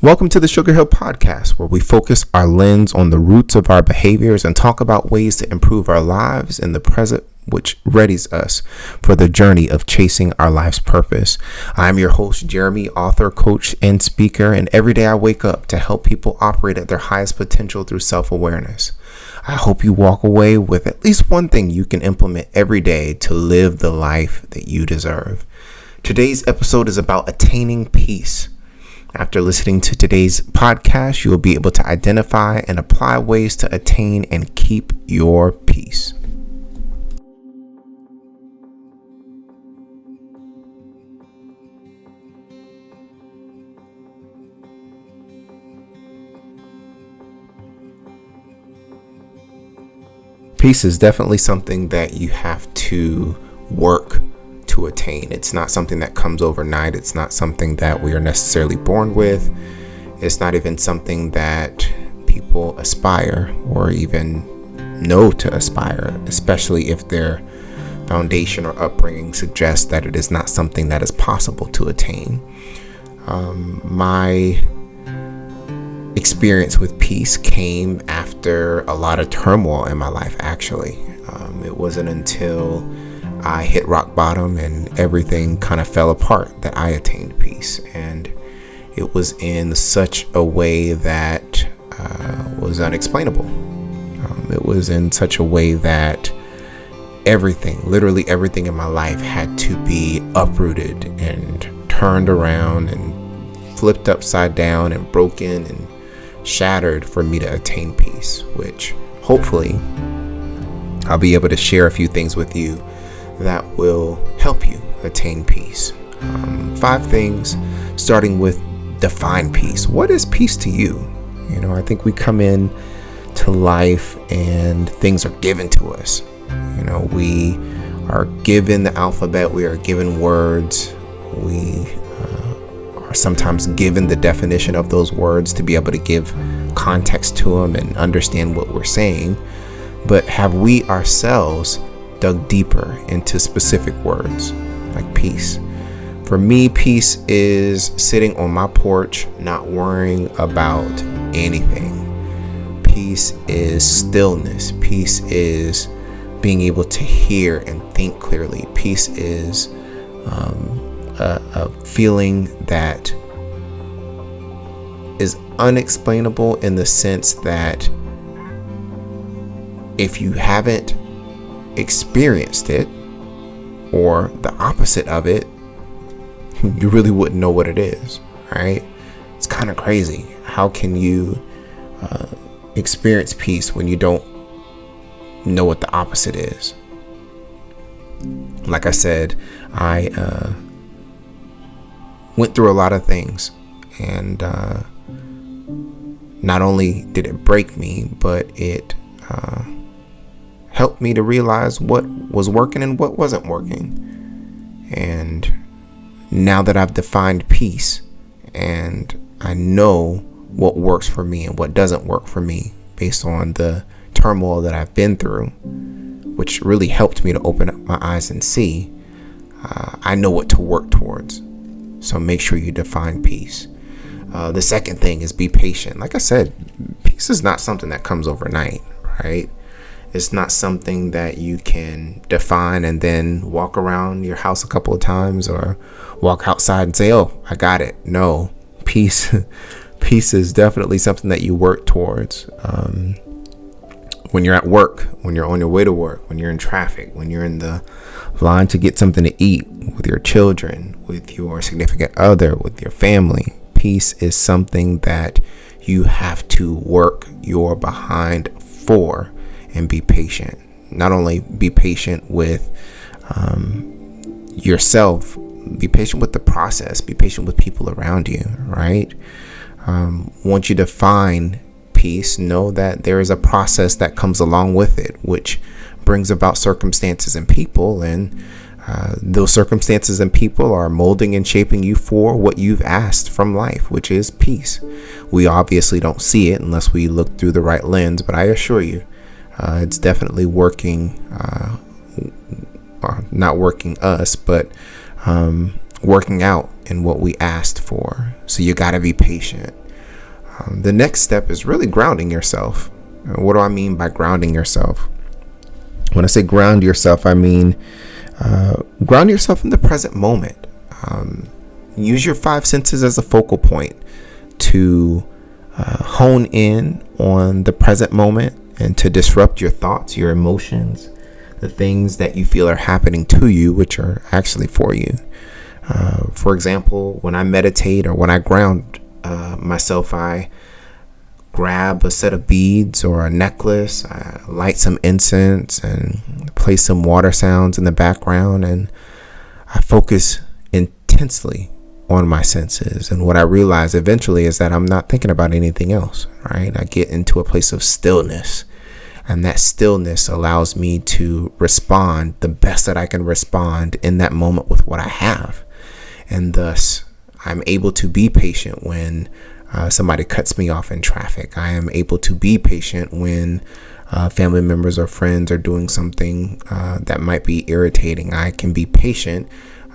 Welcome to the Sugar Hill Podcast, where we focus our lens on the roots of our behaviors and talk about ways to improve our lives in the present, which readies us for the journey of chasing our life's purpose. I'm your host, Jeremy, author, coach, and speaker, and every day I wake up to help people operate at their highest potential through self-awareness. I hope you walk away with at least one thing you can implement every day to live the life that you deserve. Today's episode is about attaining peace. After listening to today's podcast, you will be able to identify and apply ways to attain and keep your peace. Peace is definitely something that you have to work to attain. It's not something that comes overnight. It's not something that we are necessarily born with. It's not even something that people aspire or even know to aspire, especially if their foundation or upbringing suggests that it is not something that is possible to attain. My experience with peace came after a lot of turmoil in my life, actually. It wasn't until I hit rock bottom and everything kind of fell apart that I attained peace. And it was in such a way that was unexplainable. It was in such a way that literally everything in my life had to be uprooted and turned around and flipped upside down and broken and shattered for me to attain peace, which hopefully I'll be able to share a few things with you that will help you attain peace. 5 things, starting with define peace. What is peace to you? I think we come in to life and things are given to us. We are given the alphabet. We are given words. We are sometimes given the definition of those words to be able to give context to them and understand what we're saying. But have we ourselves dug deeper into specific words like peace? For me, peace is sitting on my porch, not worrying about anything. Peace is stillness. Peace is being able to hear and think clearly. Peace is a feeling that is unexplainable in the sense that if you haven't experienced it, or the opposite of it, you really wouldn't know what it is, right? It's kind of crazy. How can you experience peace when you don't know what the opposite is? Like I said, I went through a lot of things, and not only did it break me, but it helped me to realize what was working and what wasn't working. And now that I've defined peace and I know what works for me and what doesn't work for me based on the turmoil that I've been through, which really helped me to open up my eyes and see, I know what to work towards. So make sure you define peace. The second thing is be patient. Like I said, peace is not something that comes overnight, right? It's not something that you can define and then walk around your house a couple of times or walk outside and say, oh, I got it. No, peace is definitely something that you work towards. When you're at work, when you're on your way to work, when you're in traffic, when you're in the line to get something to eat with your children, with your significant other, with your family, peace is something that you have to work your behind for. And be patient. Not only be patient with yourself, be patient with the process, be patient with people around you, right? Once you define peace, know that there is a process that comes along with it, which brings about circumstances and people, and those circumstances and people are molding and shaping you for what you've asked from life, which is peace. We obviously don't see it unless we look through the right lens, but I assure you, it's definitely working, not working us, but working out in what we asked for. So you got to be patient. The next step is really grounding yourself. What do I mean by grounding yourself? When I say ground yourself, I mean ground yourself in the present moment. Use your 5 senses as a focal point to hone in on the present moment and to disrupt your thoughts, your emotions, the things that you feel are happening to you, which are actually for you. For example, when I meditate or when I ground myself, I grab a set of beads or a necklace, I light some incense and play some water sounds in the background, and I focus intensely on my senses. And what I realize eventually is that I'm not thinking about anything else, right? I get into a place of stillness, and that stillness allows me to respond the best that I can respond in that moment with what I have. And thus, I'm able to be patient when somebody cuts me off in traffic. I am able to be patient when family members or friends are doing something that might be irritating. I can be patient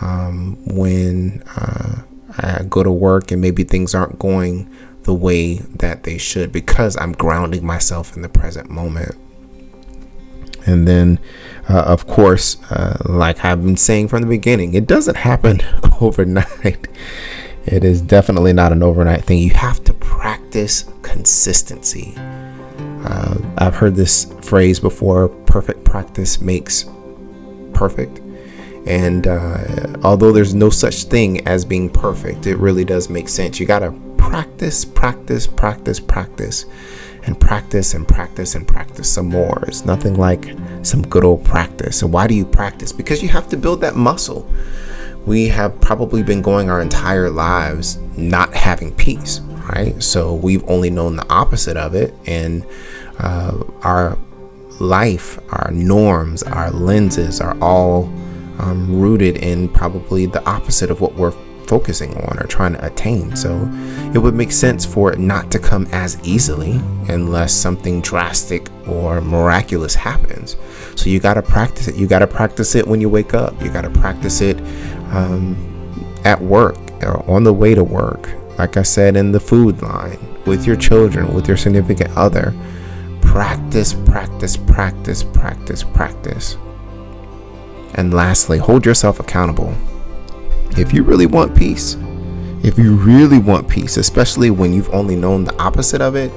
when I go to work and maybe things aren't going the way that they should, because I'm grounding myself in the present moment. And then, of course, like I've been saying from the beginning, it doesn't happen overnight. It is definitely not an overnight thing. You have to practice consistency. I've heard this phrase before: perfect practice makes perfect. And although there's no such thing as being perfect, it really does make sense. You got to practice, and practice some more. It's nothing like some good old practice. And why do you practice? Because you have to build that muscle. We have probably been going our entire lives not having peace, right? So we've only known the opposite of it. And our life, our norms, our lenses are all rooted in probably the opposite of what we're focusing on or trying to attain. So it would make sense for it not to come as easily unless something drastic or miraculous happens. So you got to practice it. You got to practice it when you wake up. You got to practice it at work or on the way to work. Like I said, in the food line, with your children, with your significant other. Practice. And lastly, hold yourself accountable. If you really want peace, especially when you've only known the opposite of it,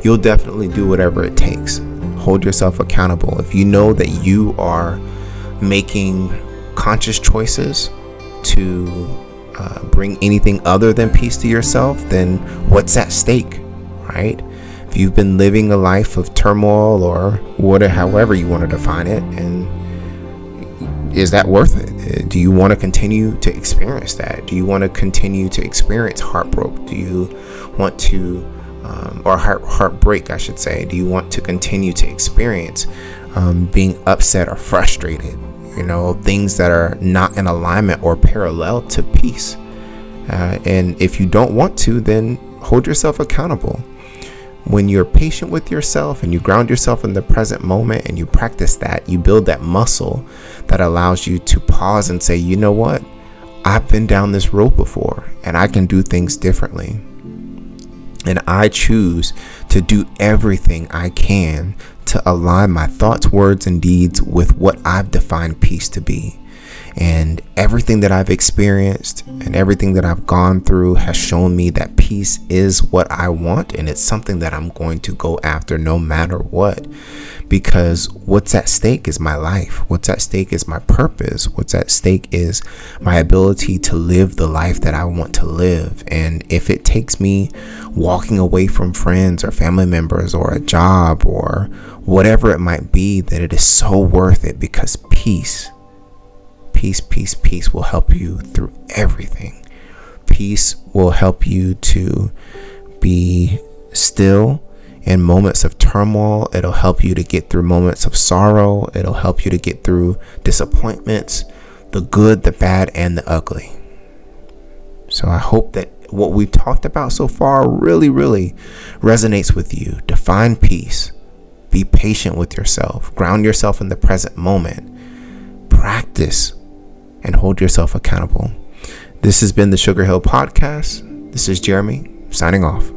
you'll definitely do whatever it takes. Hold yourself accountable. If you know that you are making conscious choices to bring anything other than peace to yourself, then what's at stake, right? If you've been living a life of turmoil or however you want to define it, and is that worth it? Do you want to continue to experience that? Do you want to continue to experience heartbreak? Do you want to, or heartbreak, I should say? Do you want to continue to experience being upset or frustrated? Things that are not in alignment or parallel to peace. And if you don't want to, then hold yourself accountable. When you're patient with yourself and you ground yourself in the present moment and you practice that, you build that muscle that allows you to pause and say, you know what? I've been down this road before and I can do things differently. And I choose to do everything I can to align my thoughts, words, and deeds with what I've defined peace to be. And everything that I've experienced and everything that I've gone through has shown me that peace is what I want, and it's something that I'm going to go after no matter what. Because what's at stake is my life. What's at stake is my purpose. What's at stake is my ability to live the life that I want to live. And if it takes me walking away from friends or family members or a job or whatever it might be, then it is so worth it, because peace will help you through everything. Peace will help you to be still in moments of turmoil. It'll help you to get through moments of sorrow. It'll help you to get through disappointments, the good, the bad, and the ugly. So I hope that what we've talked about so far really, really resonates with you. Define peace. Be patient with yourself. Ground yourself in the present moment. Practice and hold yourself accountable. This has been the Sugar Hill Podcast. This is Jeremy, signing off.